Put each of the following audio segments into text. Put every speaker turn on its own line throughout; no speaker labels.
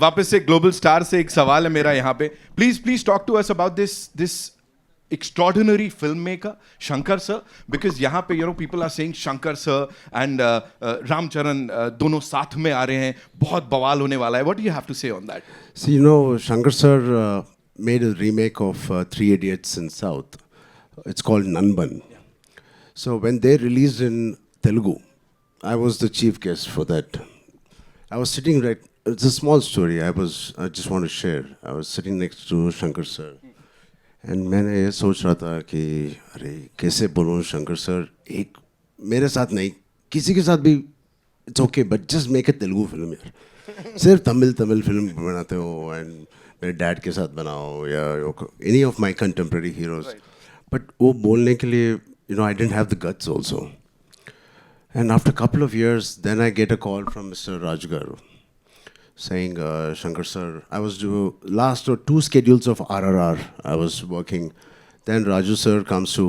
वापस से global star से एक सवाल है मेरा यहाँ पे. Please talk to us about this extraordinary filmmaker Shankar sir, because यहाँ पे people are saying Shankar sir and Ramcharan दोनों साथ में आ रहे हैं, बहुत बवाल होने वाला है. What do you have to say on that?
See, Shankar sir made a remake of Three Idiots in South. It's called Nanban. Yeah. So when they released in Telugu, I was the chief guest for that. I was sitting it's a small story I just want to share. I was sitting next to Shankar sir. And मैंने ये सोच रहा था कि अरे कैसे बोलूँ Shankar sir, एक मेरे साथ नहीं किसी के साथ भी it's okay, but just make a Telugu film यार. सिर्फ तमिल फिल्म बनाते हो एंड मेरे डैड के साथ बनाओ या any of my contemporary heroes. But वो बोलने के लिए I didn't have the guts also. And after couple of years then I get a call from mister Raju garu saying, Shankar sir, I was doing last 2 schedules of RRR I was working. Then Raju sir comes to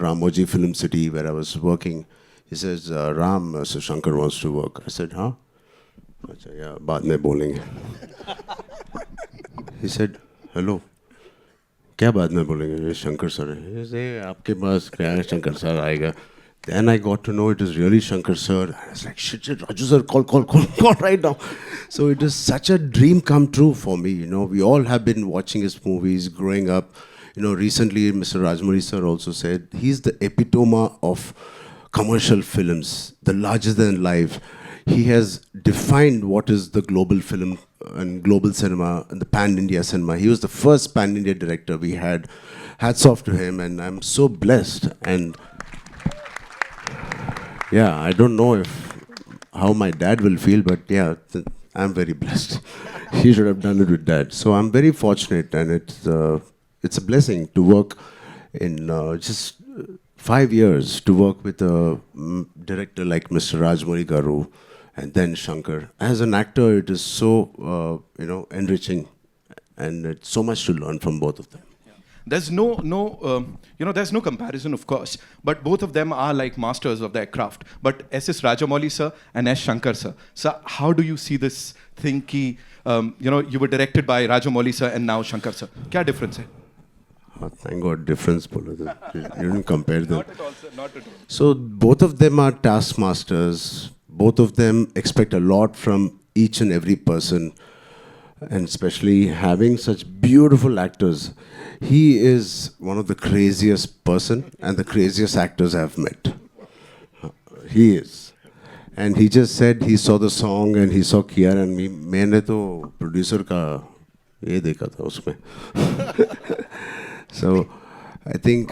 Ramoji Film City where I was working. He says, Ram, so Shankar wants to work. I said, huh? I said, yeah, baad mein bolenge. He said, hello. क्या बाद में बोलेंगे? ये Shankar sir है. He said, आपके पास क्या है Shankar sir आएगा. Then I got to know it is really Shankar sir. I was like, shit, Raju sir, call right now. So it is such a dream come true for me. We all have been watching his movies growing up. Recently Mr. Rajmouli sir also said he's the epitome of commercial films, the larger than life. He has defined what is the global film and global cinema and the pan-India cinema. He was the first pan-India director we had. Hats off to him, and I'm so blessed. And yeah, I don't know how my dad will feel, but yeah, I'm very blessed. He should have done it with dad. So I'm very fortunate, and it's a blessing to work in just 5 years to work with a director like Mr. Rajmouli Garu and then Shankar. As an actor, it is so enriching, and it's so much to learn from both of them.
There's there's no comparison, of course, but both of them are like masters of their craft. But S.S. Rajamouli sir and S. Shankar sir. Sir, how do you see this thing ki, you were directed by Rajamouli sir and now Shankar sir? Kya difference hai?
Oh, thank God, difference. You didn't compare them.
Not at all, sir. Not at all.
So both of them are taskmasters. Both of them expect a lot from each and every person. And especially having such beautiful actors. He is one of the craziest person and the craziest actors I've met. He is. And he just said he saw the song and he saw Kiara and me. मैंने तो producer का ये देखा था उसमें. So I think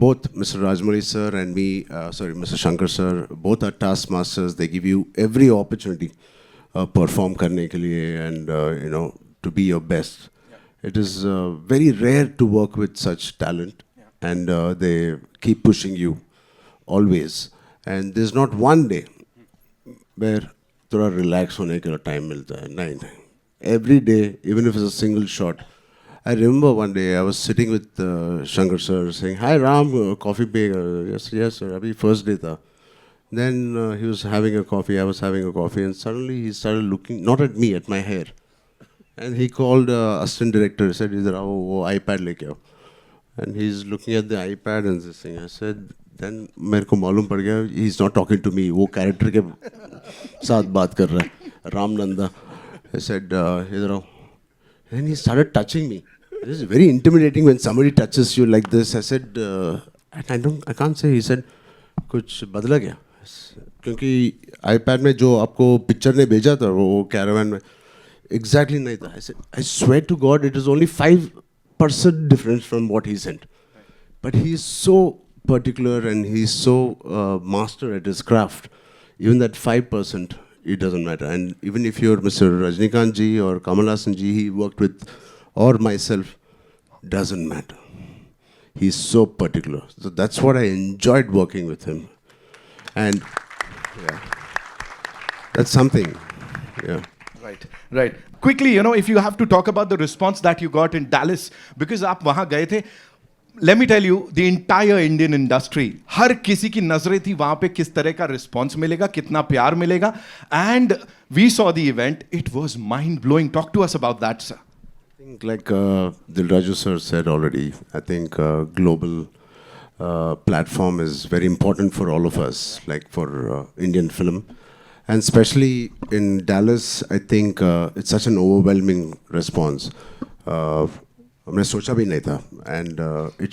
both Mr. Rajmouli sir and me, Mr. Shankar sir, both are taskmasters. They give you every opportunity perform करने के लिए and to be your best. It is very rare to work with such talent, and they keep pushing you always. And there's not one day where थोड़ा relax होने के लिए time मिलता है. नहीं. Every day, even if it's a single shot. I remember one day I was sitting with Shankar sir saying, "Hi Ram, coffee पे." Yes sir. अभी first day था. Then he was having a coffee. I was having a coffee, and suddenly he started looking not at me, at my hair. And he called assistant director. He said, "Idhar aao, wo iPad leke aao." And he's looking at the iPad and this thing. I said, then मेरे को मालूम पड़ गया he's not talking to me. वो character के साथ बात कर रहा है. Ram Nanda. I said, "Idhar aao." And he started touching me. It is very intimidating when somebody touches you like this. I said, I can't say. He said, कुछ बदला क्या? क्योंकि iPad में जो आपको पिक्चर ने भेजा था वो कैरावन में exactly नहीं था. I said, I swear to God, it is only 5% difference from what he sent. But he is so particular and he is so master at his craft. Even that 5%, it doesn't matter. And even if you're Mr. Rajnikant ji or Kamal Hassan ji, he worked with, or myself, doesn't matter. He's so particular. So that's what I enjoyed working with him. And yeah, that's something. Yeah.
Right. Quickly, if you have to talk about the response that you got in Dallas, because आप वहाँ गए थे, let me tell you, the entire Indian industry, हर किसी की नजरें थी वहां पे किस तरह का रिस्पॉन्स मिलेगा, कितना प्यार मिलेगा. And we saw the event. It was mind blowing. Talk to us about that, sir.
I think like Dilraju sir said already, I think global platform is very important for all of us, like for Indian film. And especially in Dallas, I think it's such an overwhelming response. हमने सोचा भी नहीं था. And it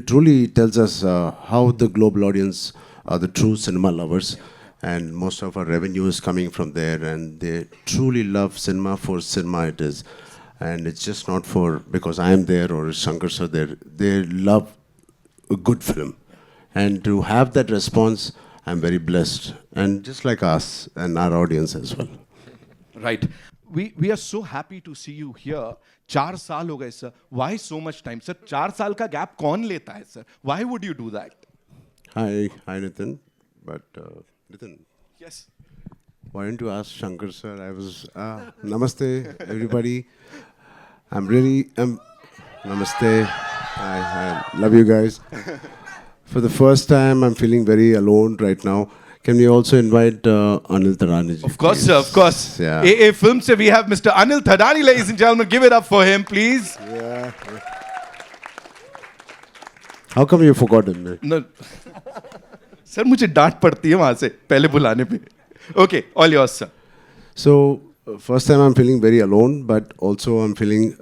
truly tells us how the global audience are the true cinema lovers. And most of our revenue is coming from there. And they truly love cinema for cinema it is. And it's just not for because I am there or Shankar sir there. They love a good film. And to have that response, I'm very blessed. And just like us and our audience as well.
Right. We are so happy to see you here. 4 साल हो गए sir. Why so much time, sir? 4 साल का gap कौन लेता है sir? Why would you do that?
Hi Nitin. But Nitin.
Yes.
Why didn't you ask Shankar sir? I was Namaste everybody. Namaste. I love you guys. For the first time, I'm feeling very alone right now. Can we also invite Anil Thadani?
Of course, sir. Of course.
Yeah.
AA Films se we have Mr. Anil Thadani, ladies and gentlemen. Give it up for him, please.
Yeah. How come you forgot him?
No. Sir, मुझे डांट पड़ती है वहां से पहले बुलाने पे. Okay, all yours, sir.
So, first time I'm feeling very alone, but also I'm feeling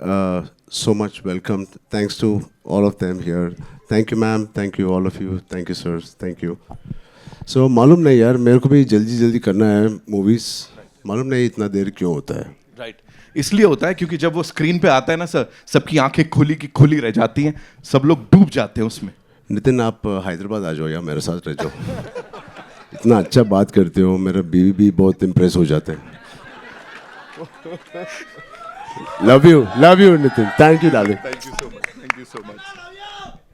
so much welcomed. Thanks to all of them here. Thank you, ma'am. Thank you, all of you. Thank you, sirs. Thank you. So, मालूम नहीं यार, मेरे को भी जल्दी करना है movies. मालूम नहीं इतना देर क्यों होता है.
Right. इसलिए होता है क्योंकि जब वो स्क्रीन पे आता है ना सर, सबकी आंखें खुली की खुली रह जाती हैं, सब लोग डूब जाते हैं उसमें.
नितिन आप हैदराबाद आ जाओ या मेरे साथ रह जाओ. इतना अच्छा बात करते हो, मेरा बीवी भी बहुत इम्प्रेस हो जाते हैं. Love you Nitin. Thank you darling.
Thank you so much. Thank you so much.